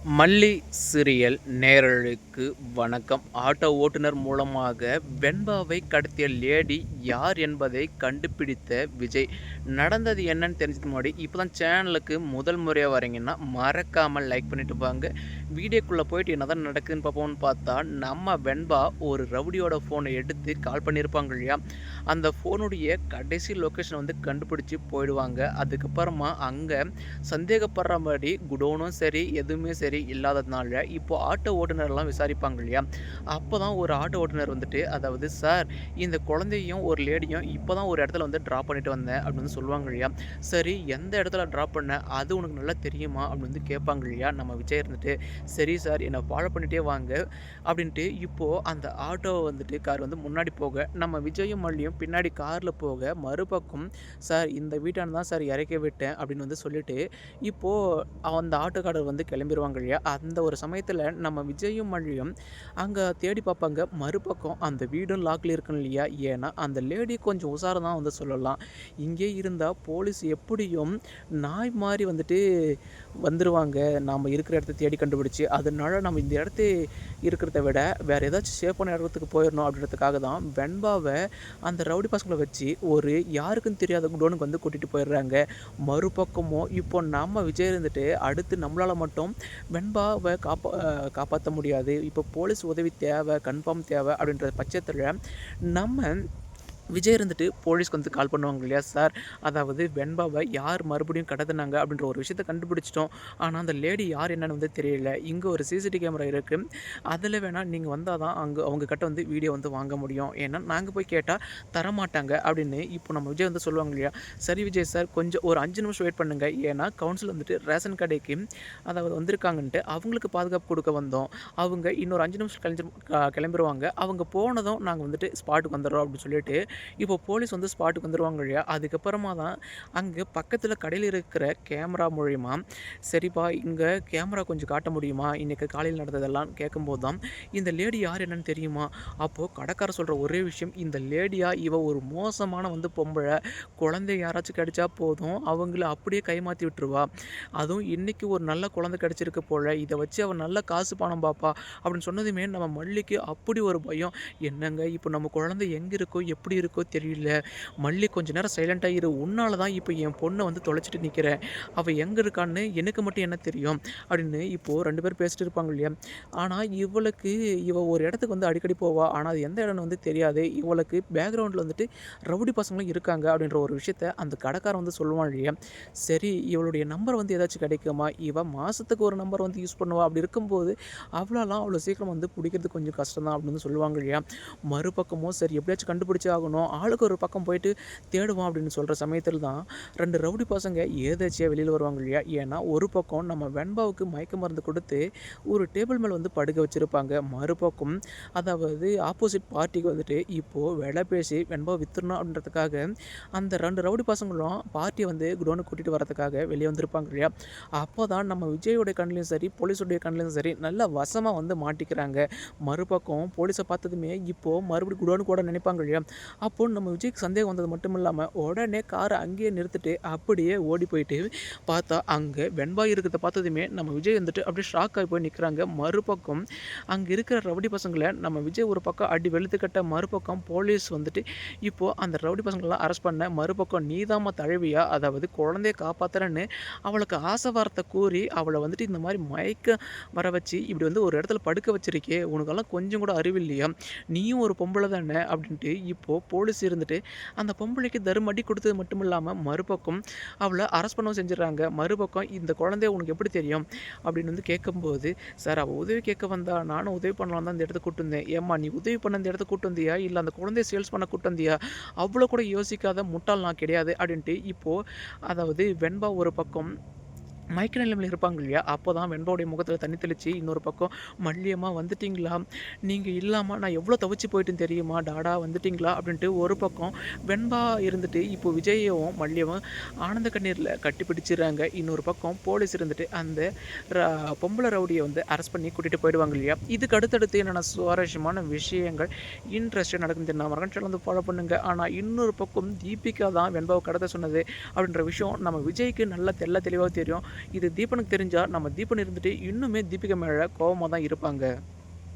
மல்லி சீரியல் நேயர்களுக்கு வணக்கம். ஆட்டோ ஓட்டுநர் மூலமாக வெண்பாவை கடத்திய லேடி யார் என்பதை கண்டுபிடித்த விஜய். நடந்தது என்னன்னு தெரிஞ்சதுக்கு முன்னாடி இப்போ தான் சேனலுக்கு முதல் முறையாக வரீங்கன்னா மறக்காமல் லைக் பண்ணிட்டு வாங்க. வீடியோக்குள்ளே போயிட்டு என்ன தான் நடக்குதுன்னு பார்ப்போம்னு பார்த்தா, நம்ம வெண்பா ஒரு ரவுடியோட ஃபோனை எடுத்து கால் பண்ணியிருப்பாங்க இல்லையா, அந்த ஃபோனுடைய கடைசி லொக்கேஷன் வந்து கண்டுபிடிச்சி போயிடுவாங்க. அதுக்கப்புறமா அங்கே சந்தேகப்படுற மாதிரி குடோனும் சரி எதுவுமே சரி இல்லாததுனால இப்போ ஆட்டோ ஓட்டுநர்லாம் விசாரிப்பாங்க இல்லையா, அப்போ தான் ஒரு ஆட்டோ ஓட்டுநர் வந்துட்டு, அதாவது சார், இந்த குழந்தையும் ஒரு லேடியும் இப்போ தான் ஒரு இடத்துல வந்து ட்ராப் பண்ணிட்டு வந்தேன் அப்படின்னு வந்து சொல்லுவாங்க இல்லையா. சரி, எந்த இடத்துல ட்ராப் பண்ண, அது உனக்கு நல்லா தெரியுமா அப்படின்னு வந்து கேட்பாங்க இல்லையா நம்ம விஜய் இருந்துட்டு. சரி சார், என்னை ஃபாலோ பண்ணிகிட்டே வாங்க அப்படின்ட்டு இப்போது அந்த ஆட்டோ வந்துட்டு கார் வந்து முன்னாடி போக, நம்ம விஜயும் மல்லியும் பின்னாடி காரில் போக, மறுபக்கம் சார் இந்த வீட்டான தான் சார் இறக்கி விட்டேன் அப்படின்னு வந்து சொல்லிட்டு இப்போது அந்த ஆட்டோக்காரர் வந்து கிளம்பிடுவாங்க இல்லையா. அந்த ஒரு சமயத்தில் நம்ம விஜயும் மல்லியும் அங்கே தேடி பார்ப்பாங்க. மறுபக்கம் அந்த வீடும் லாக்கில் இருக்கணும் இல்லையா. ஏன்னா அந்த லேடி கொஞ்சம் உசாரம் தான் வந்து சொல்லலாம். இங்கே இருந்தால் போலீஸ் எப்படியும் நாய் மாதிரி வந்துட்டு வந்துடுவாங்க, நாம் இருக்கிற இடத்த தேடி கண்டுபிடிச்சி. அதனால நம்ம இந்த இடத்த இருக்கிறத விட வேறு ஏதாச்சும் சேஃபான இடத்துக்கு போயிடணும் அப்படின்றதுக்காக தான் வெண்பாவை அந்த ரவுடி பசங்களை வச்சு ஒரு யாருக்கும் தெரியாத குடோனுக்கு வந்து கூட்டிகிட்டு போயிடுறாங்க. மறுபக்கமும் இப்போ நம்ம விஜய் இருந்துட்டு அடுத்து நம்மளால் மட்டும் வெண்பாவை காப்பாற்ற முடியாது. இப்போ போலீஸ் உதவி தேவை, கன்ஃபார்ம் தேவை அப்படின்ற பட்சத்தில் நம்ம விஜய் இருந்துட்டு போலீஸ்க்கு வந்து கால் பண்ணுவாங்க இல்லையா. சார், அதாவது வெண்பாவை யார் மறுபடியும் கடத்தினாங்க அப்படின்ற ஒரு விஷயத்தை கண்டுபிடிச்சிட்டோம். ஆனால் அந்த லேடி யார் என்னன்னு வந்து தெரியல. இங்கே ஒரு சிசிடிவி கேமரா இருக்குது, அதில் வேணால் நீங்கள் வந்தால் தான் அங்கே அவங்க கிட்ட வந்து வீடியோ வந்து வாங்க முடியும். ஏன்னா நாங்கள் போய் கேட்டால் தரமாட்டாங்க அப்படின்னு இப்போ நம்ம விஜய் வந்து சொல்லுவாங்க இல்லையா. சரி விஜய் சார், கொஞ்சம் ஒரு 5 நிமிஷம் வெயிட் பண்ணுங்கள். ஏன்னா கவுன்சில் வந்துட்டு ரேஷன் கடைக்கு அதாவது வந்திருக்காங்கன்ட்டு அவங்களுக்கு பாதுகாப்பு கொடுக்க வந்தோம். அவங்க இன்னொரு 5 நிமிஷம் கிளம்பிடுவாங்க. அவங்க போனதும் நாங்கள் வந்துட்டு ஸ்பாட்டுக்கு வந்துடுறோம் அப்படின்னு சொல்லிட்டு இப்போ போலீஸ் வந்து ஸ்பாட்டுக்கு வந்துடுவாங்க இல்லையா. அதுக்கப்புறமா தான் அங்கே பக்கத்தில் கடையில் இருக்கிற கேமரா மூலிமா, சரிப்பா இங்கே கேமரா கொஞ்சம் காட்ட முடியுமா, இன்றைக்கி காலையில் நடந்ததெல்லாம் கேட்கும்போது தான் இந்த லேடி யார் என்னன்னு தெரியுமா. அப்போது கடைக்காரர் சொல்கிற ஒரே விஷயம், இந்த லேடியா இவ ஒரு மோசமான வந்து பொம்பளை, குழந்தை யாராச்சும் கிடைச்சா போதும் அவங்கள அப்படியே கைமாற்றி விட்டுருவா. அதுவும் இன்றைக்கி ஒரு நல்ல குழந்தை கிடச்சிருக்கு போல், இதை வச்சு அவன் நல்ல காசு பணம் பாப்பா அப்படின்னு சொன்னதுமே நம்ம மல்லிக்கு அப்படி ஒரு பயம். என்னங்க இப்போ நம்ம குழந்தை எங்கே இருக்கோ எப்படி இருக்கோ தெரியல, மல்லி கொஞ்ச நேரம் சைலண்டாக இரு, உன்னால தான் இப்போ என் பொண்ணை வந்து தொலைச்சிட்டு நிற்கிறேன், அவள் எங்கே இருக்கான்னு எனக்கு மட்டும் என்ன தெரியும் அப்படின்னு இப்போது 2 பேர் பேசிட்டு இருப்பாங்க இல்லையா. ஆனால் இவ ஒரு இடத்துக்கு வந்து அடிக்கடி போவா, ஆனால் அது எந்த இடம்னு வந்து தெரியாது. இவளுக்கு பேக்ரவுண்டில் வந்துட்டு ரவுடி பசங்களும் இருக்காங்க அப்படின்ற ஒரு விஷயத்த அந்த கடைக்காரன் வந்து சொல்லுவான் இல்லையா. சரி, இவளுடைய நம்பர் வந்து ஏதாச்சும் கிடைக்குமா, இவன் மாதத்துக்கு ஒரு நம்பர் வந்து யூஸ் பண்ணுவா, அப்படி இருக்கும்போது அவ்வளோ சீக்கிரம் வந்து பிடிக்கிறது கொஞ்சம் கஷ்டம் தான் அப்படின்னு சொல்லுவாங்க இல்லையா. மறுபக்கமும் சரி எப்படியாச்சும் கண்டுபிடிச்சே ஆகணும், ஆளுக்கு ஒரு பக்கம் போயிட்டு தேடுவோம் அப்படின்னு சொல்கிற சமயத்தில் தான் 2 ரவுடி பசங்க ஏதாச்சியாக வெளியில் வருவாங்க இல்லையா. ஏன்னா ஒரு பக்கம் நம்ம வெண்பாவுக்கு மயக்க மருந்து கொடுத்து ஒரு டேபிள் மேலே வந்து படுக்க வச்சுருப்பாங்க. மறுபக்கம் அதாவது ஆப்போசிட் பார்ட்டிக்கு வந்துட்டு இப்போது விலை பேசி வெண்பாவை வித்துடணும் அப்படின்றதுக்காக அந்த 2 ரவுடி பசங்களும் பார்ட்டியை வந்து குடோனுக்கு கூட்டிகிட்டு வரதுக்காக வெளியே வந்திருப்பாங்க இல்லையா. அப்போ தான் நம்ம விஜயோடைய கண்ணிலையும் சரி போலீஸுடைய கண்ணிலையும் சரி நல்லா வசமாக வந்து மாட்டிக்கிறாங்க. மறுபக்கம் போலீஸை பார்த்ததுமே இப்போது மறுபடியும் குடோனு கூட நினைப்பாங்க இல்லையா. அப்போது நம்ம விஜய்க்கு சந்தேகம் வந்தது மட்டும் இல்லாமல் உடனே காரை அங்கேயே நிறுத்திட்டு அப்படியே ஓடி போயிட்டு பார்த்தா அங்கே வெண்பாய் இருக்கிறத பார்த்ததுமே நம்ம விஜய் வந்துட்டு அப்படியே ஷாக் ஆகி போய் நிற்கிறாங்க. மறுபக்கம் அங்கே இருக்கிற ரவுடி பசங்களை நம்ம விஜய் ஒரு பக்கம் அடி வெளுத்துக்கட்ட, மறுபக்கம் போலீஸ் வந்துட்டு இப்போது அந்த ரவுடி பசங்களெலாம் அரெஸ்ட் பண்ண. மறுபக்கம் நீதாம்மா தழுவியா, அதாவது குழந்தைய காப்பாற்றுறேன்னு அவளுக்கு ஆசை வார்த்தை கூறி அவளை வந்துட்டு இந்த மாதிரி மயக்க வர வச்சு இப்படி வந்து ஒரு இடத்துல படுக்க வச்சிருக்கே, உனக்கெல்லாம் கொஞ்சம் கூட அறிவில்லையா, நீயும் ஒரு பொம்பளை தானே அப்படின்ட்டு இப்போது போலீஸ் இருந்துட்டு அந்த பொம்பளைக்கு தரும் அடி கொடுத்தது மட்டும் இல்லாமல் மறுபக்கம் அவளை அரெஸ்ட் பண்ணவும் செஞ்சிடறாங்க. மறுபக்கம் இந்த குழந்தைய உனக்கு எப்படி தெரியும் அப்படின்னு வந்து கேட்கும்போது, சார் அவள் உதவி கேட்க வந்தா, நானும் உதவி பண்ணலாம் தான் இந்த இடத்த கூட்டு வந்தேன். ஏம்மா நீ உதவி பண்ண இந்த இடத்த கூட்டு வந்தியா, இல்லை அந்த குழந்தைய சேல்ஸ் பண்ண கூட்டு வந்தியா, அவ்வளோ கூட யோசிக்காத முட்டாள் நான் கிடையாது அப்படின்ட்டு இப்போது அதாவது வெண்பா ஒரு பக்கம் மயக்க நிலைமையில் இருப்பாங்க இல்லையா. அப்போ தான் வெண்பாவுடைய முகத்தில் தண்ணி தெளித்து இன்னொரு பக்கம், மல்லியம்மா வந்துட்டிங்களா, நீங்கள் இல்லாமல் நான் எவ்வளோ தவிச்சு போயிட்டுன்னு தெரியுமா, டாடா வந்துட்டிங்களா அப்படின்ட்டு ஒரு பக்கம் வெண்பா இருந்துட்டு இப்போ விஜயவும் மல்லியவும் ஆனந்த கண்ணீரில் கட்டி பிடிச்சிடுறாங்க. இன்னொரு பக்கம் போலீஸ் இருந்துட்டு அந்த பொம்பளை ரவுடியை வந்து அரெஸ்ட் பண்ணி கூட்டிகிட்டு போயிடுவாங்க இல்லையா. இதுக்கு அடுத்தடுத்து என்னென்ன சுவாரஸ்யமான விஷயங்கள் இன்ட்ரெஸ்ட்டாக நடக்கும் தெரியும், மறக்கன் வந்து ஃபாலோ பண்ணுங்கள். ஆனால் இன்னொரு பக்கம் தீபிகா தான் வெண்பாவை கடத்த சொன்னது அப்படின்ற விஷயம் நம்ம விஜய்க்கு நல்லா தெளிவாக தெரியும். இது தீபனுக்கு தெரிஞ்சா நம்ம தீபன் இருந்துட்டு இன்னுமே தீபிகா மேல கோவமா தான் இருப்பாங்க.